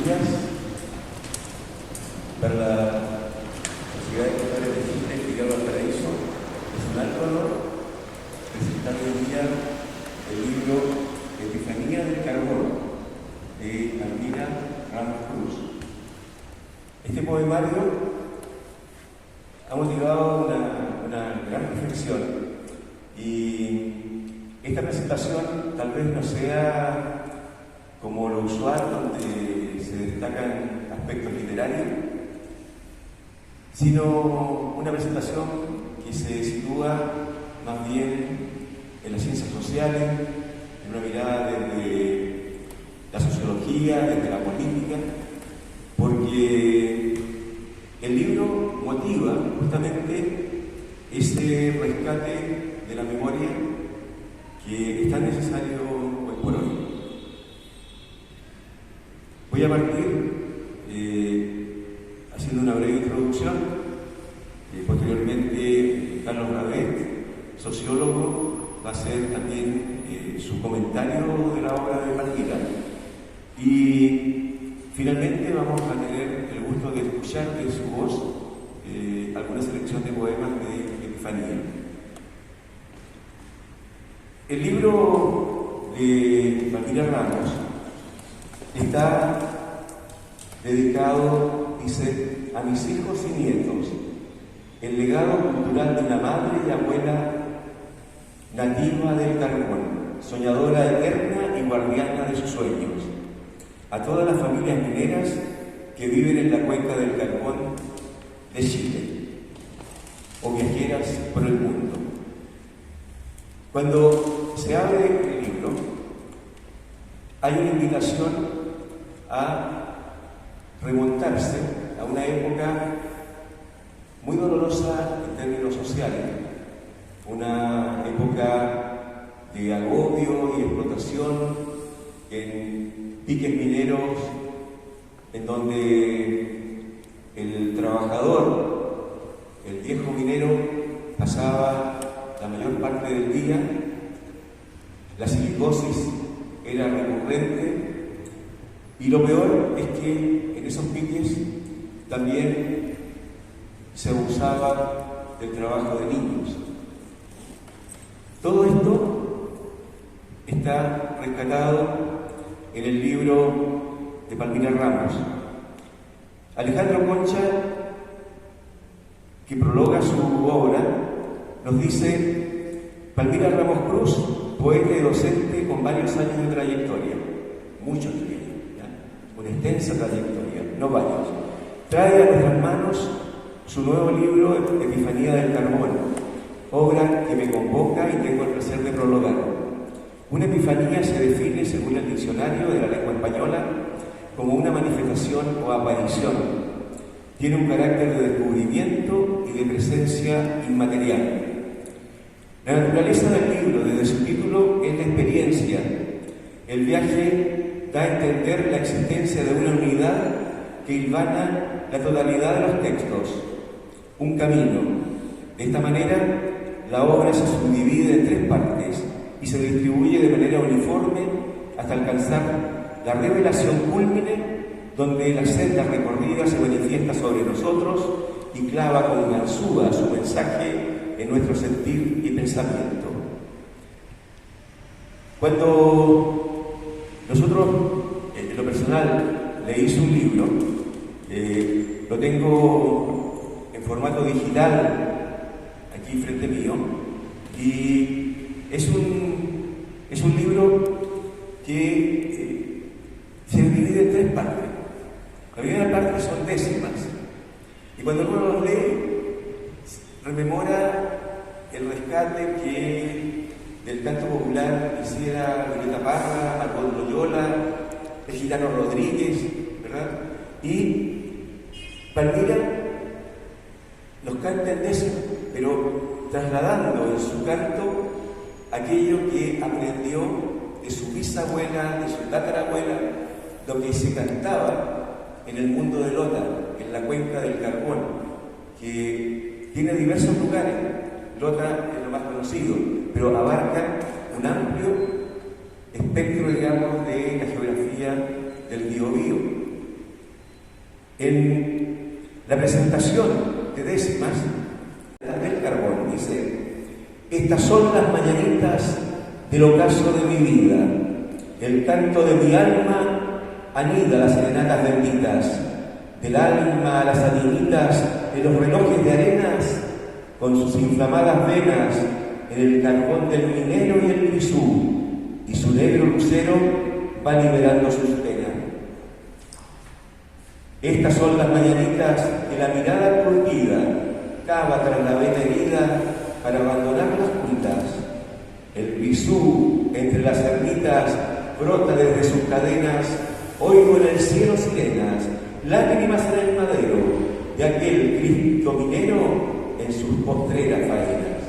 días para la Sociedad de Escritores de Chile, Filial Valparaíso. Es un alto honor presentar hoy día el libro Epifanía del Carbón de Palmira Ramos Cruz. Este poemario ha motivado una gran reflexión, y esta presentación tal vez no sea como lo usual, donde se destacan aspectos literarios, sino una presentación que se sitúa más bien en las ciencias sociales, en una mirada desde la sociología, desde la política, porque el libro motiva justamente ese rescate de la memoria que es tan necesario hoy por hoy. Voy a partir haciendo una breve introducción. Posteriormente, Carlos Rabet, sociólogo, va a hacer también su comentario de la obra de Palmira. Y finalmente vamos a tener el gusto de escuchar de su voz alguna selección de poemas de Epifanía. El libro de Palmira Ramos está dedicado, dice, a mis hijos y nietos, el legado cultural de una madre y abuela nativa del carbón, soñadora eterna y guardiana de sus sueños, a todas las familias mineras que viven en la cuenca del carbón de Chile, o viajeras por el mundo. Cuando se abre el libro, hay una invitación a remontarse a una época muy dolorosa en términos sociales, una época de agobio y explotación en piques mineros, en donde el trabajador, el viejo minero, pasaba la mayor parte del día, la silicosis era recurrente, y lo peor es que en esos piques también se abusaba del trabajo de niños. Todo esto está rescatado en el libro de Palmira Ramos. Alejandro Concha, que prologa su obra, nos dice: Palmira Ramos Cruz, poeta y docente con varios años de trayectoria, muchos tiene, una extensa trayectoria, no varios, trae a nuestras manos su nuevo libro Epifanía del Carbón, obra que me convoca y tengo el placer de prologar. Una epifanía se define, según el diccionario de la lengua española, como una manifestación o aparición. Tiene un carácter de descubrimiento y de presencia inmaterial. La naturaleza del libro, desde su título, es la experiencia. El viaje da a entender la existencia de una unidad que hilvana la totalidad de los textos, un camino. De esta manera, la obra se subdivide en 3 partes y se distribuye de manera uniforme hasta alcanzar la revelación cúlmine, donde la senda recorrida se manifiesta sobre nosotros y clava con ganzúa su mensaje en nuestro sentir y pensamiento. Cuando nosotros, en lo personal, leí su libro, lo tengo en formato digital aquí frente mío, y es un libro que se divide en 3 partes. La primera parte son décimas, y cuando uno los lee, rememora el rescate que del canto popular hiciera Violeta Parra, Alfonso Loyola, el Gitano Rodríguez, ¿verdad? Y Palmira los canta en décimas, pero trasladando en su canto aquello que aprendió de su bisabuela, de su tatarabuela, lo que se cantaba en el mundo de Lota, en la cuenca del carbón, que tiene diversos lugares. Lota es lo más conocido, pero abarca un amplio espectro, digamos, de la geografía del Biobío. En la presentación de Décimas del Carbón dice: estas son las mañanitas del ocaso de mi vida, el canto de mi alma anida las serenatas benditas, del alma a las adinitas de los relojes de arenas, con sus inflamadas venas en el carbón del minero y el grisú, y su negro lucero va liberando sus penas. Estas son las mañanitas que la mirada curtida cava tras la vena herida para abandonar las puntas. El grisú entre las ermitas brota desde sus cadenas, oigo en el cielo sirenas, lágrimas en el madero de aquel Cristo minero en sus postreras faenas.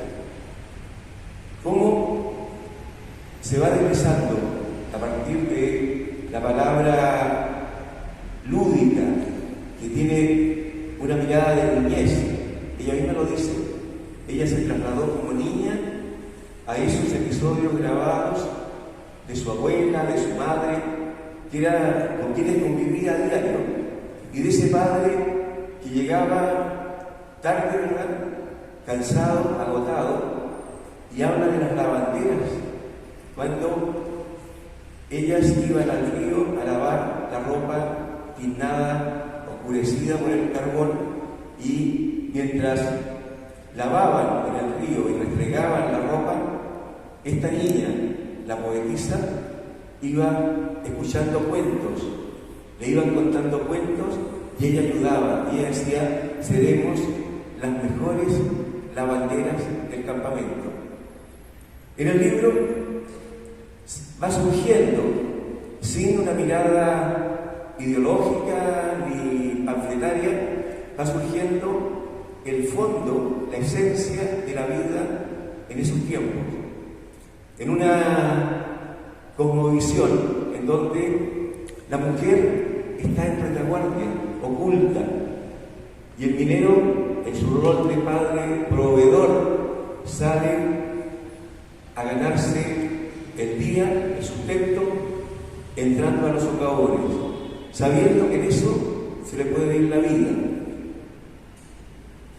¿Cómo se va deslizando a partir de la palabra lúdica que tiene una mirada de niñez? Ella misma lo dice. Ella se trasladó como niña a esos episodios grabados de su abuela, de su madre, que era con quienes convivía a diario, y de ese padre que llegaba tarde, ¿verdad?, cansado, agotado, y habla de las lavanderas, cuando ellas iban al río a lavar la ropa tiznada, oscurecida por el carbón, y mientras lavaban en el río y restregaban la ropa, esta niña, la poetisa, iba escuchando cuentos, le iban contando cuentos y ella ayudaba, y ella decía: seremos las mejores lavanderas del campamento. En el libro va surgiendo, sin una mirada ideológica ni panfletaria, va surgiendo el fondo, la esencia de la vida en esos tiempos, en una cosmovisión en donde la mujer está en retaguardia, oculta, y el minero, en su rol de padre proveedor, sale a ganarse el día, el sustento, entrando a los socavores, sabiendo que en eso se le puede ir la vida,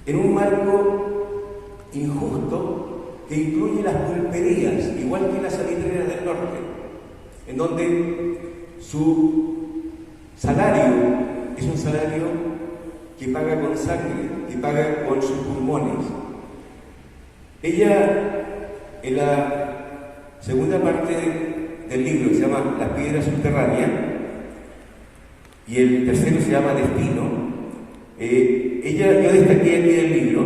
en un marco injusto que incluye las pulperías, igual que las salitreras del norte, en donde su salario es un salario que paga con sangre, que paga con sus pulmones. Ella, en la segunda parte del libro, se llama La piedra subterránea, y el tercero se llama Destino. Yo destaqué aquí del libro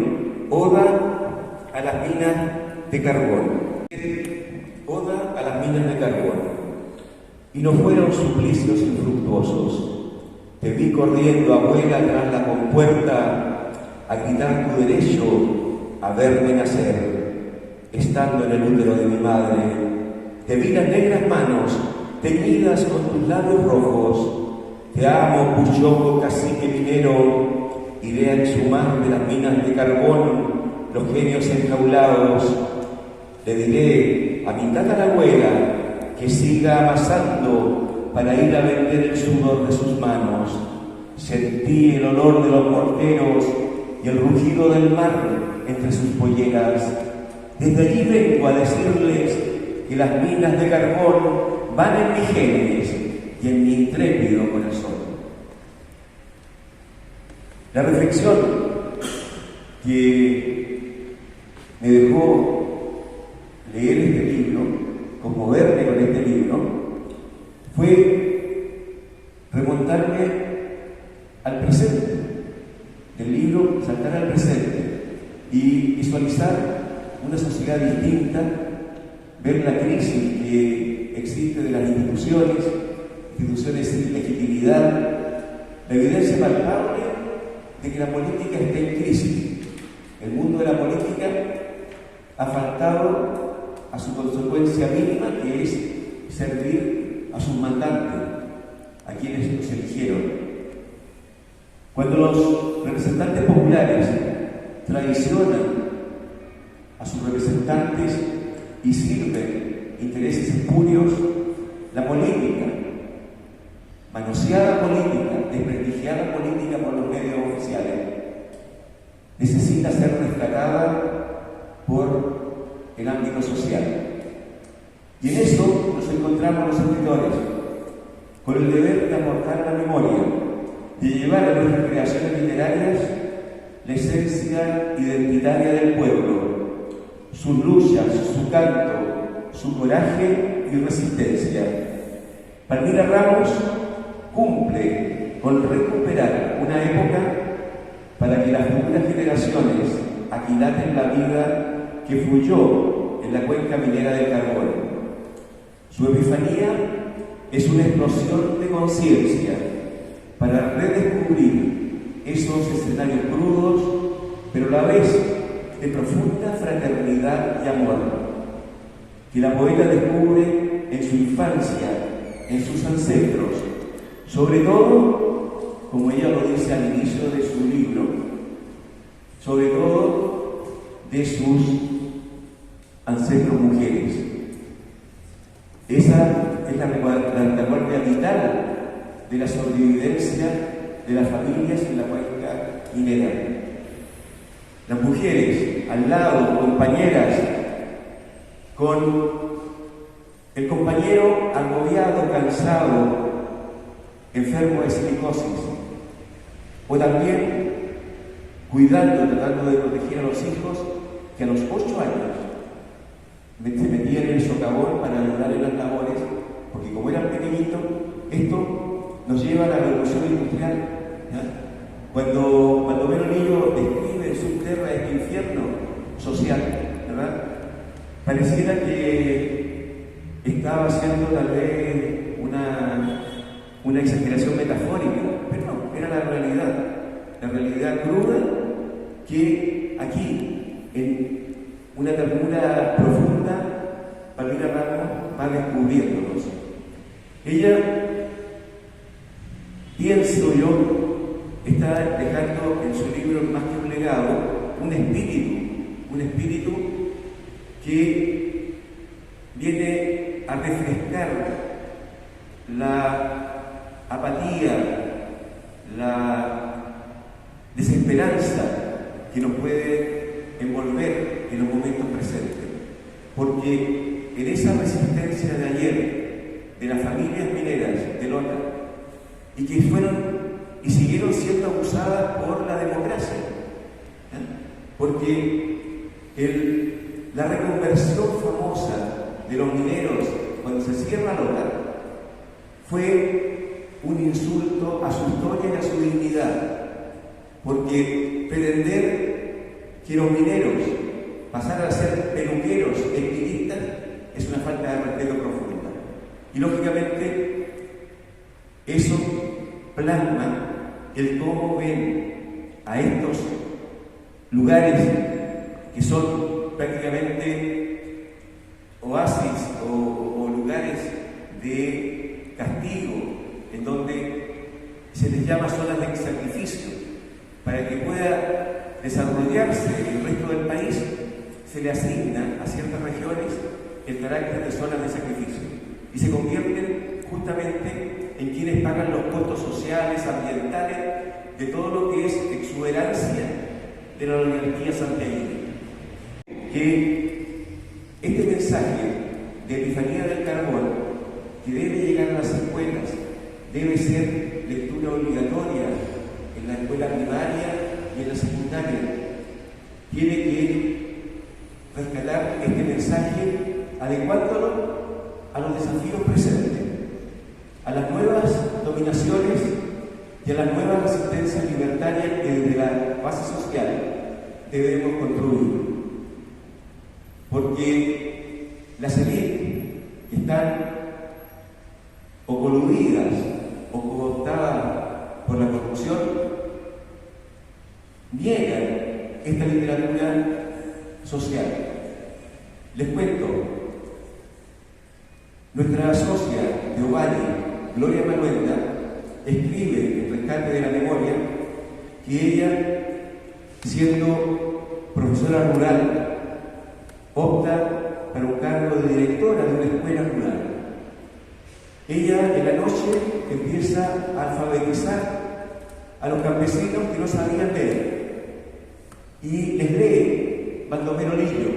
Oda a las minas de carbón. Oda a las minas de carbón. Y no fueron suplicios infructuosos. Te vi corriendo, abuela, tras la compuerta, a gritar tu derecho a verme nacer, estando en el útero de mi madre. Te vi las negras manos, teñidas con tus labios rojos. Te amo, Puyoco, cacique minero, iré a exhumar de las minas de carbón los genios enjaulados. Le diré a mi tatarabuela que siga amasando para ir a vender el sudor de sus manos. Sentí el olor de los morteros y el rugido del mar entre sus polleras. Desde allí vengo a decirles que las minas de carbón van en mis genes y en mi intrépido corazón. La reflexión que me dejó leer este libro, conmoverme con este libro, fue remontarme al presente del libro, saltar al presente y visualizar una sociedad distinta, ver la crisis que existe de las instituciones sin legitimidad, la evidencia palpable de que la política está en crisis. El mundo de la política ha faltado a su consecuencia mínima, que es servir a sus mandantes, a quienes los eligieron. Cuando los representantes populares traicionan a sus representantes y sirven intereses espurios, la política manoseada política, desprestigiada política por los medios oficiales, necesita ser rescatada por el ámbito social. Y en eso nos encontramos los escritores, con el deber de aportar a la memoria, de llevar a nuestras creaciones literarias la esencia identitaria del pueblo, sus luchas, su canto, su coraje y resistencia. Palmira Ramos cumple con recuperar una época para que las futuras generaciones aquilaten la vida que fluyó en la cuenca minera del carbón. Su epifanía es una explosión de conciencia para redescubrir esos escenarios crudos, pero a la vez de profunda fraternidad y amor, que la poeta descubre en su infancia, en sus ancestros, sobre todo, como ella lo dice al inicio de su libro, sobre todo de sus ancestros mujeres. Esa es la retaguardia vital de la sobrevivencia de las familias en la cuenca minera. Las mujeres al lado, compañeras, con el compañero agobiado, cansado, enfermo de silicosis, o también cuidando, tratando de proteger a los hijos que a los 8 años se metían en el socavón para ayudar en las labores, porque como eran pequeñitos, esto nos lleva a la revolución industrial. Cuando ven a un niño describe en su tierra este infierno social, ¿verdad? Pareciera que estaba haciendo tal vez una exageración metafórica, pero no, era la realidad cruda que aquí, en una ternura profunda, Palmira Ramos va descubriéndonos. Ella, pienso yo, está dejando en su libro, más que un legado, un espíritu que viene a refrescar la apatía, la desesperanza que nos puede envolver en los momentos presentes. Porque en esa resistencia de ayer, de las familias mineras de Lota, y que fueron y siguieron siendo abusadas por la democracia, porque la reconversión famosa de los mineros cuando se cierra Lota fue un insulto a su historia y a su dignidad, porque pretender que los mineros pasaran a ser peluqueros estilistas es una falta de respeto profunda. Y lógicamente eso plasma el cómo ven a estos lugares que son prácticamente oasis o lugares de castigo, en donde se les llama zonas de sacrificio. Para que pueda desarrollarse el resto del país, se le asigna a ciertas regiones el carácter de zonas de sacrificio y se convierten justamente en quienes pagan los costos sociales, ambientales, de todo lo que es exuberancia de la oligarquía santiaguina. Que este mensaje de epifanía del carbón, que debe llegar a las escuelas, debe ser lectura obligatoria en la escuela primaria y en la secundaria, tiene que rescatar este mensaje, adecuándolo a los desafíos presentes, a las nuevas dominaciones y a las nuevas resistencias libertarias que desde la base social debemos construir. Porque las élites que están o coludidas o cooptadas por la corrupción niegan esta literatura social. Les cuento, nuestra socia de Ovalle, Gloria Manuenda, escribe en Rescate de la Memoria que ella, siendo profesora rural, opta para un cargo de directora de una escuela rural. Ella en la noche empieza a alfabetizar a los campesinos que no sabían leer y les lee Baldomero Lillo.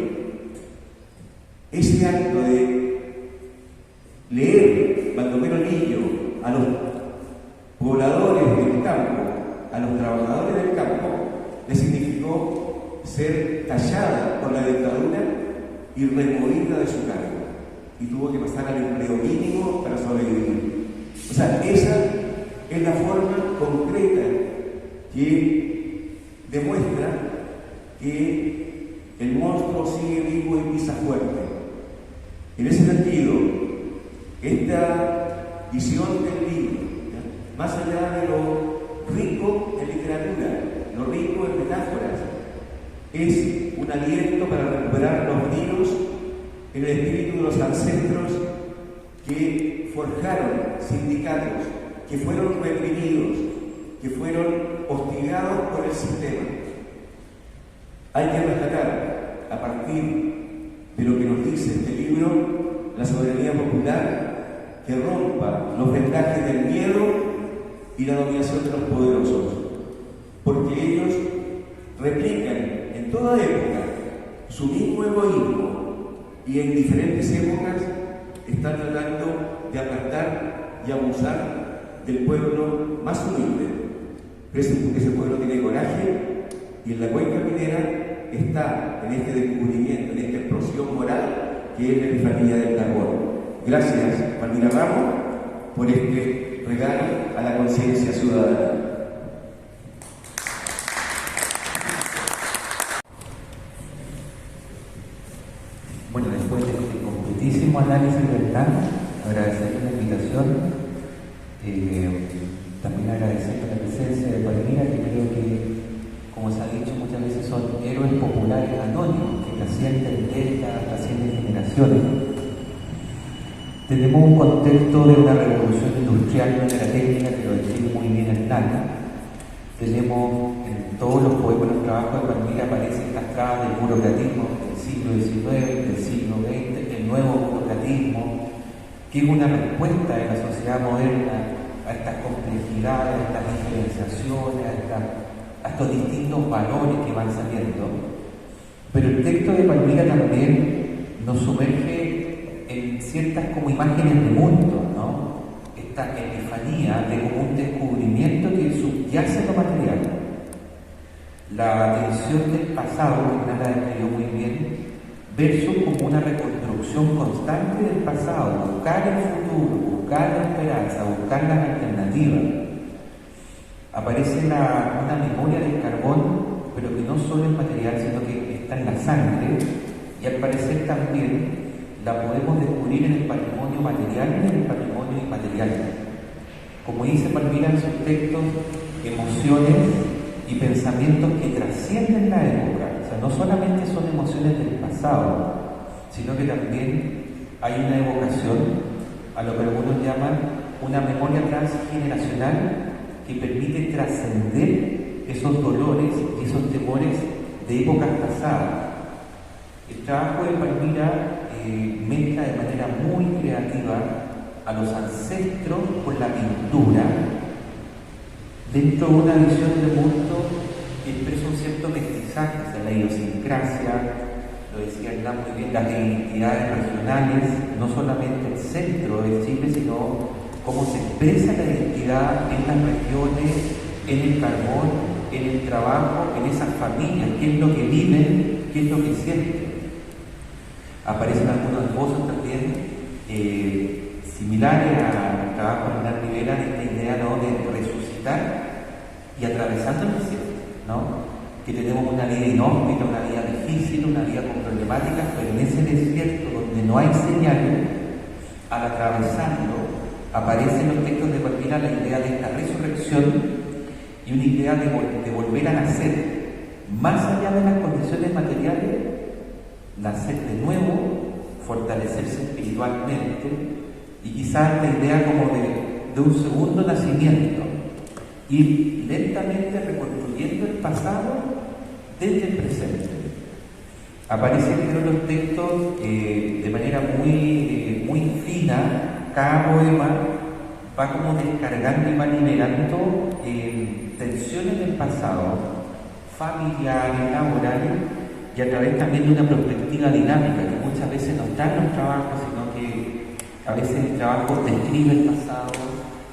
Ese acto de leer Baldomero Lillo a los pobladores del campo, a los trabajadores del campo, le significó ser tallada por la dictadura y removida de su cargo. Y tuvo que pasar al empleo mínimo para sobrevivir. O sea, esa es la forma concreta que demuestra que el monstruo sigue vivo y pisa fuerte. En ese sentido, esta visión del libro, ¿ya?, más allá de lo rico en literatura, lo rico en metáforas, es un aliento para recuperar los nidos en el espíritu de los ancestros que forjaron sindicatos, que fueron reprimidos, que fueron hostigados por el sistema. Hay que rescatar, a partir de lo que nos dice este libro, la soberanía popular que rompa los vendajes del miedo y la dominación de los poderosos, porque ellos replican en toda época su mismo egoísmo y en diferentes épocas están tratando de aplastar y abusar del pueblo más humilde. Pero ese pueblo tiene coraje y en la cuenca minera está en este descubrimiento, en esta explosión moral que es la epifanía del carbón. Gracias, Palmira Ramos, por este regalo a la conciencia ciudadana. Bueno, después de este completísimo análisis del plan, agradecerle la invitación, también agradecer la presencia de Palmira, que creo que, como se ha dicho muchas veces, son héroes populares anónimos que trascienden décadas, trascienden generaciones. Tenemos un contexto de una revolución industrial de la técnica que lo describe muy bien el plan. Tenemos en todos los poemas, los trabajos de Palmira aparecen las trabas del burocratismo del siglo XIX, del siglo XX, el nuevo burocratismo, que es una respuesta de la sociedad moderna a estas complejidades, a estas diferenciaciones, a estos distintos valores que van saliendo. Pero el texto de Palmira también nos sumerge en ciertas como imágenes de mundo, ¿no? Esta epifanía de como un descubrimiento que subyace en lo material. La atención del pasado, que Nala describió muy bien, versus como una reconstrucción constante del pasado, buscar el futuro, buscar la esperanza, buscar las alternativas. Aparece una memoria del carbón, pero que no solo es material, sino que está en la sangre, y al parecer también la podemos descubrir en el patrimonio material y en el patrimonio inmaterial. Como dice Palmira en sus textos, emociones y pensamientos que trascienden la época. O sea, no solamente son emociones del pasado, sino que también hay una evocación a lo que algunos llaman una memoria transgeneracional que permite trascender esos dolores y esos temores de épocas pasadas. El trabajo de Palmira mezcla de manera muy creativa a los ancestros con la pintura dentro de una visión del mundo que expresa un cierto mestizaje, o sea, la idiosincrasia, lo decía Hernán muy bien, las identidades regionales, no solamente el centro de Chile, sino cómo se expresa la identidad en las regiones, en el carbón, en el trabajo, en esas familias, qué es lo que viven, qué es lo que sienten. Aparecen algunos esbozos también similares al trabajo de Hernán Rivera, de esta idea, ¿no?, de resucitar y atravesando el desierto, ¿no?, que tenemos una vida inhóspita, una vida difícil, una vida con problemáticas, pero en ese desierto donde no hay señales, al atravesarlo, aparece en los textos de Palmira la idea de esta resurrección y una idea de volver a nacer, más allá de las condiciones materiales, nacer de nuevo, fortalecerse espiritualmente y quizás la idea como de un segundo nacimiento, ir lentamente reconstruyendo el pasado desde el presente. Aparecen en los textos de manera muy fina cada poema va como descargando y va liberando tensiones del pasado, familiares, laborales, y a través también de una perspectiva dinámica que muchas veces no está en los trabajos, sino que a veces el trabajo describe el pasado,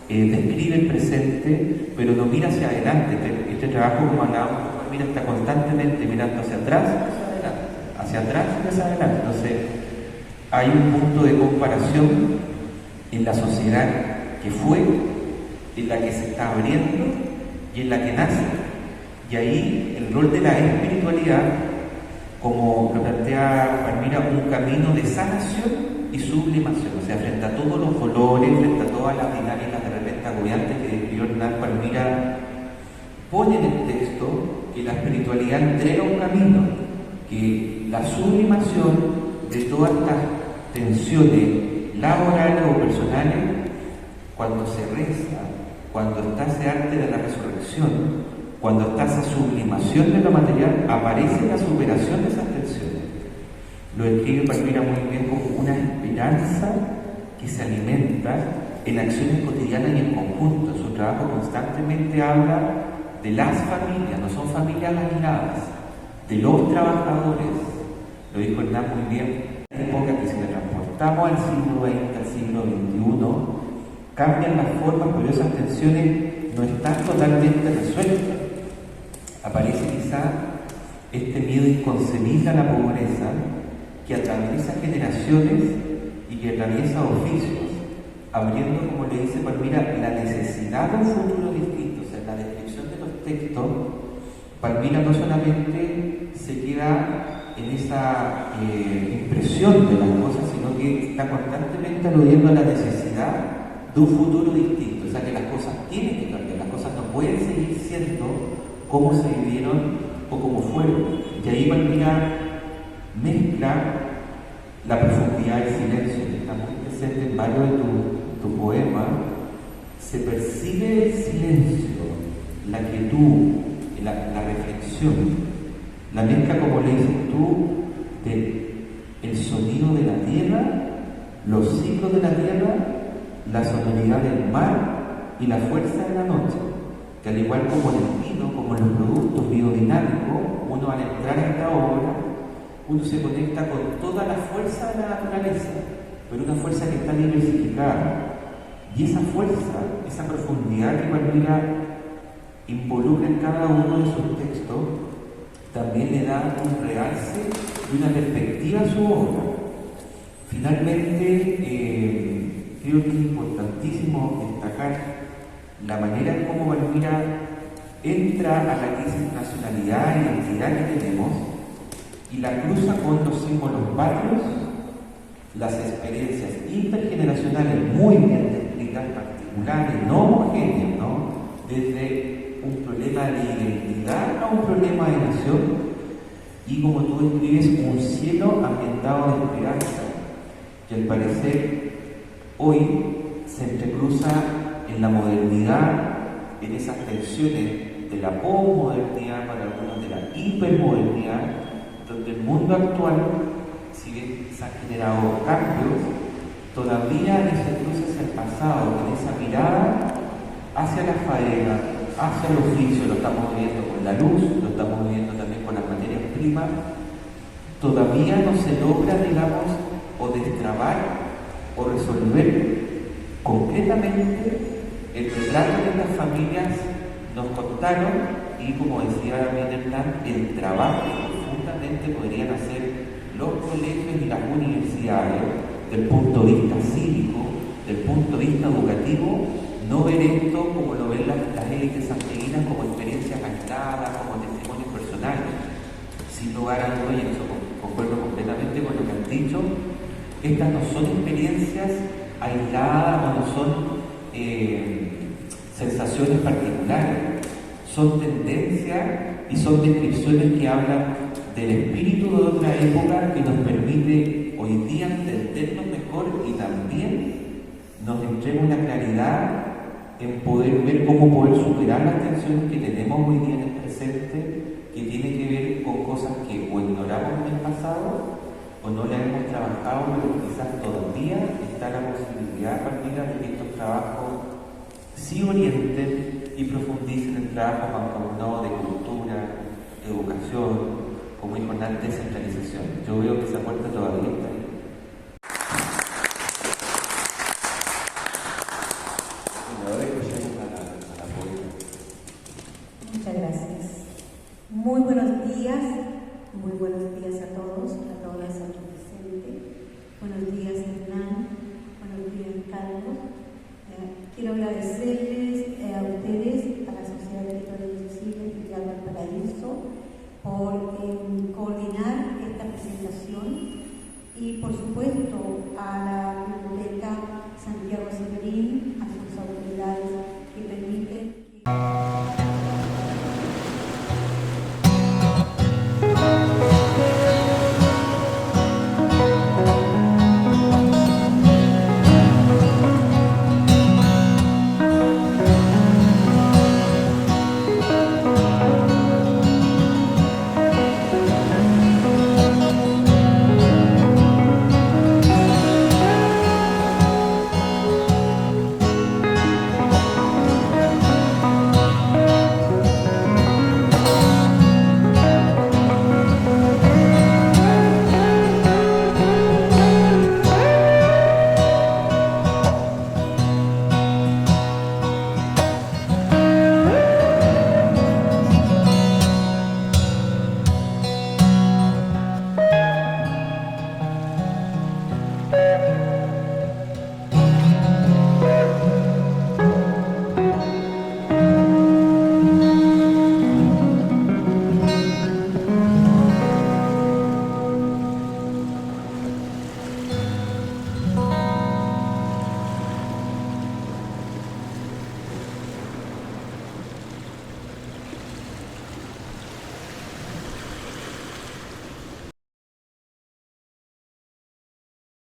describe el presente, pero no mira hacia adelante. Este trabajo, como hablábamos, mira, está constantemente mirando hacia atrás y hacia adelante, hacia atrás y hacia adelante. Entonces, hay un punto de comparación en la sociedad que fue, en la que se está abriendo y en la que nace. Y ahí el rol de la espiritualidad, como lo plantea Palmira, un camino de sanación y sublimación. O sea, frente a todos los dolores, frente a todas las dinámicas de repente agobiantes que describió Hernán, Palmira pone en el texto que la espiritualidad entrega un camino, que la sublimación de todas estas tensiones laborales o personales, cuando se reza, cuando está ese arte de la resurrección, cuando está esa sublimación de lo material, aparece la superación de esas tensiones. Lo escribe Palmira muy bien como una esperanza que se alimenta en acciones cotidianas y en conjunto. Su trabajo constantemente habla de las familias, no son familias aisladas, de los trabajadores. Lo dijo Hernán muy bien. En esta época que si le transportamos al siglo XX, al siglo XXI, cambian las formas, pero esas tensiones no están totalmente resueltas. Aparece quizá este miedo inconcebible a la pobreza que atraviesa generaciones y que atraviesa oficios, abriendo, como le dice Palmira, la necesidad de un futuro distinto. O sea, en la descripción de los textos, Palmira no solamente se queda en esa impresión de las cosas, sino que está constantemente aludiendo a la necesidad de un futuro distinto. O sea, que las cosas tienen que cambiar, las cosas no pueden seguir siendo como se vivieron o como fueron. Y ahí Palmira mezcla la profundidad del silencio, que está muy presente en varios de tu poema. Se percibe el silencio, la quietud, la reflexión, la mezcla, como le dices tú, del sonido de la tierra, los ciclos de la tierra, la sonoridad del mar y la fuerza de la noche, que al igual como en el vino, como en los productos biodinámicos, uno al entrar a esta obra, uno se conecta con toda la fuerza de la naturaleza, pero una fuerza que está diversificada. Y esa fuerza, esa profundidad que Palmira involucra en cada uno de sus textos, también le da un realce y una perspectiva a su obra. Finalmente, creo que es importantísimo destacar la manera en cómo Palmira entra a la crisis de nacionalidad e identidad que tenemos y la cruza con los símbolos varios, las experiencias intergeneracionales muy bien descritas, particulares, no homogéneas, ¿no? Desde un problema de identidad a un problema de nación, y como tú describes, un cielo ambientado de esperanza, que al parecer hoy se entrecruza en la modernidad, en esas tensiones de la posmodernidad, para algunos de la hipermodernidad, donde el mundo actual, si bien se han generado cambios, todavía en ese cruce hacia el pasado, en esa mirada hacia la faena, hacia el oficio, lo estamos viendo con la luz, lo estamos viendo también con las materias primas, todavía no se logra, digamos, o destrabar o resolver concretamente el retrato que las familias nos contaron y, como decía Hernán, el trabajo que profundamente podrían hacer los colegios y las universidades del punto de vista cívico, del punto de vista educativo, no ver esto como lo ven las élites santiaguinas, como experiencias aisladas, como testimonios personales. Sin lugar a dudas, y en eso concuerdo completamente con lo que han dicho, estas no son experiencias aisladas o no son sensaciones particulares, son tendencias y son descripciones que hablan del espíritu de otra época que nos permite hoy día entendernos mejor y también nos entrega una claridad en poder ver cómo poder superar las tensiones que tenemos hoy día en el presente, que tiene que ver con cosas que o ignoramos en el pasado o no la hemos trabajado, pero quizás todavía está la posibilidad, Palmira, de que estos trabajos sí orienten y profundicen en trabajos mancomunados de cultura, educación, como dijo Hernán, descentralización. Yo veo que esa puerta todavía está ahí. Ahora escuchemos a la poeta. Muchas gracias. Muy buenos días a todos, a todas aquí presentes. Buenos días, Hernán. Buenos días, Carlos. Quiero agradecerles a ustedes, a la Sociedad de Escritores de Chile, y a Valparaíso, por coordinar esta presentación y, por supuesto, a la